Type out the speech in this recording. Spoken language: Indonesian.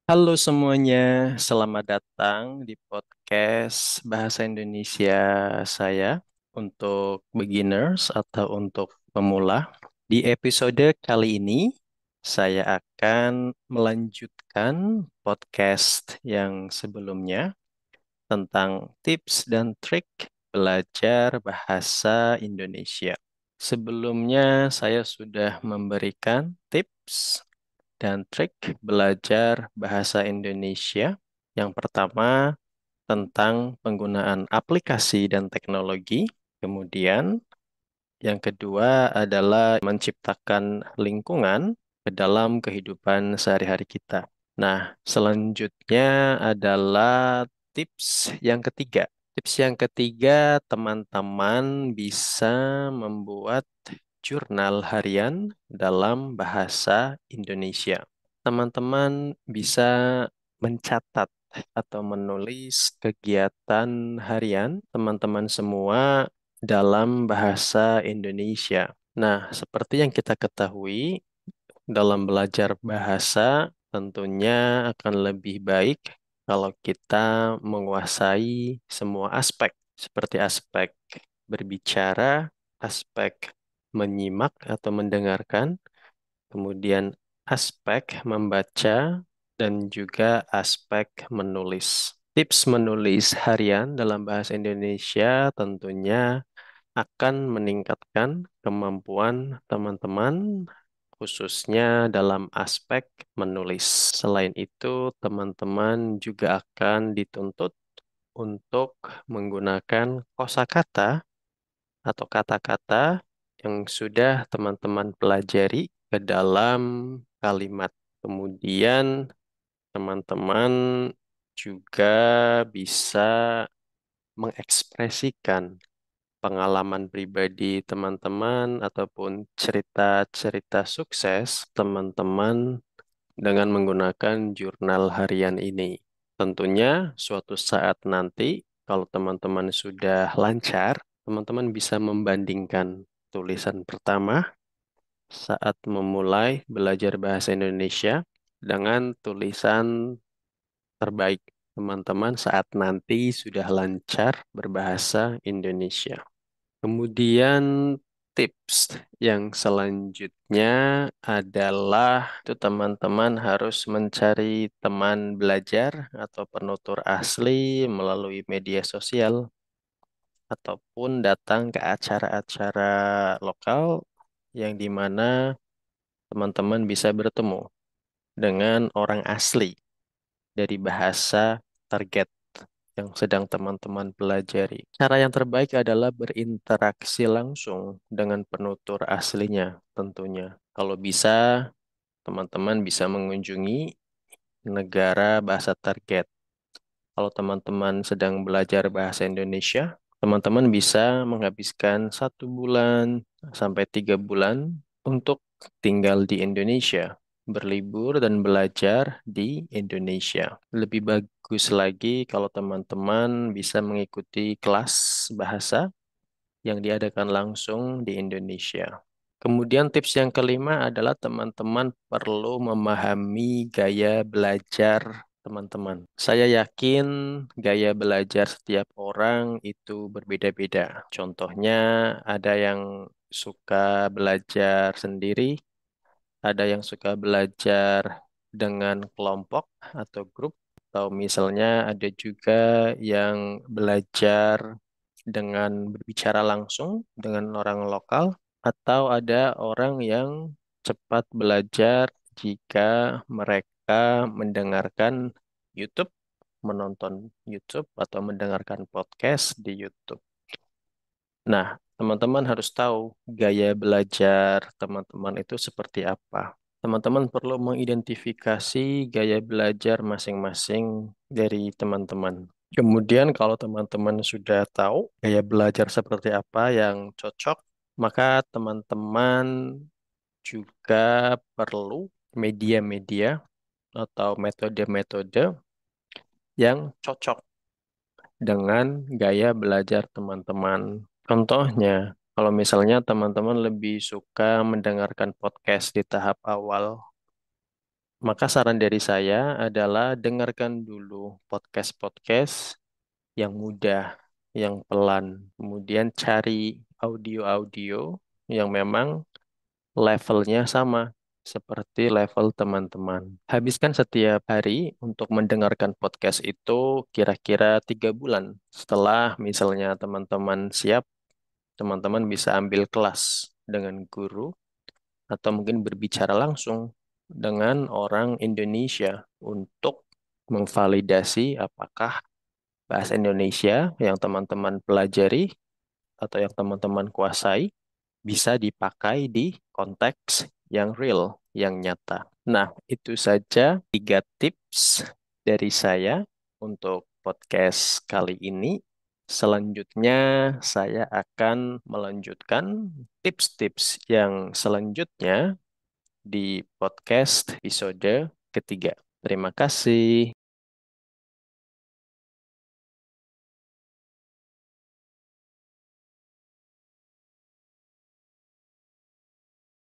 Halo semuanya, selamat datang di podcast Bahasa Indonesia saya untuk beginners atau untuk pemula. Di episode kali ini, saya akan melanjutkan podcast yang sebelumnya tentang tips dan trik belajar bahasa Indonesia. Sebelumnya, saya sudah memberikan tips dan trik belajar bahasa Indonesia. Yang pertama, tentang penggunaan aplikasi dan teknologi. Kemudian, yang kedua adalah menciptakan lingkungan ke dalam kehidupan sehari-hari kita. Nah, selanjutnya adalah tips yang ketiga. Tips yang ketiga, teman-teman bisa membuat jurnal harian dalam bahasa Indonesia. Teman-teman bisa mencatat atau menulis kegiatan harian teman-teman semua dalam bahasa Indonesia. Nah, seperti yang kita ketahui, dalam belajar bahasa tentunya akan lebih baik kalau kita menguasai semua aspek, seperti aspek berbicara, aspek menyimak atau mendengarkan, kemudian aspek membaca, dan juga aspek menulis. Tips menulis harian dalam bahasa Indonesia tentunya akan meningkatkan kemampuan teman-teman, khususnya dalam aspek menulis. Selain itu, teman-teman juga akan dituntut untuk menggunakan kosakata atau kata-kata yang sudah teman-teman pelajari ke dalam kalimat. Kemudian teman-teman juga bisa mengekspresikan pengalaman pribadi teman-teman ataupun cerita-cerita sukses teman-teman dengan menggunakan jurnal harian ini. Tentunya suatu saat nanti kalau teman-teman sudah lancar, teman-teman bisa membandingkan tulisan pertama saat memulai belajar bahasa Indonesia dengan tulisan terbaik teman-teman saat nanti sudah lancar berbahasa Indonesia. Kemudian tips yang selanjutnya adalah itu teman-teman harus mencari teman belajar atau penutur asli melalui media sosial ataupun datang ke acara-acara lokal yang dimana teman-teman bisa bertemu dengan orang asli dari bahasa target yang sedang teman-teman pelajari. Cara yang terbaik adalah berinteraksi langsung dengan penutur aslinya tentunya. Kalau bisa, teman-teman bisa mengunjungi negara bahasa target. Kalau teman-teman sedang belajar bahasa Indonesia, teman-teman bisa menghabiskan 1 bulan sampai 3 bulan untuk tinggal di Indonesia, berlibur dan belajar di Indonesia. Lebih bagus lagi kalau teman-teman bisa mengikuti kelas bahasa yang diadakan langsung di Indonesia. Kemudian tips yang kelima adalah teman-teman perlu memahami gaya belajar teman-teman. Saya yakin gaya belajar setiap orang itu berbeda-beda. Contohnya ada yang suka belajar sendiri, ada yang suka belajar dengan kelompok atau grup, atau misalnya ada juga yang belajar dengan berbicara langsung dengan orang lokal, atau ada orang yang cepat belajar jika mereka mendengarkan YouTube, menonton YouTube, atau mendengarkan podcast di YouTube. Nah, teman-teman harus tahu gaya belajar teman-teman itu seperti apa. Teman-teman perlu mengidentifikasi gaya belajar masing-masing dari teman-teman. Kemudian kalau teman-teman sudah tahu gaya belajar seperti apa yang cocok, maka teman-teman juga perlu media-media atau metode-metode yang cocok dengan gaya belajar teman-teman. Contohnya, kalau misalnya teman-teman lebih suka mendengarkan podcast di tahap awal, Maka saran dari saya adalah dengarkan dulu podcast-podcast yang mudah, yang pelan. Kemudian cari audio-audio yang memang levelnya sama seperti level teman-teman. Habiskan setiap hari untuk mendengarkan podcast itu kira-kira 3 bulan. Setelah misalnya teman-teman siap, teman-teman bisa ambil kelas dengan guru atau mungkin berbicara langsung dengan orang Indonesia untuk memvalidasi apakah bahasa Indonesia yang teman-teman pelajari atau yang teman-teman kuasai bisa dipakai di konteks yang real, yang nyata. Nah, itu saja 3 tips dari saya untuk podcast kali ini. Selanjutnya, saya akan melanjutkan tips-tips yang selanjutnya di podcast episode ketiga. Terima kasih.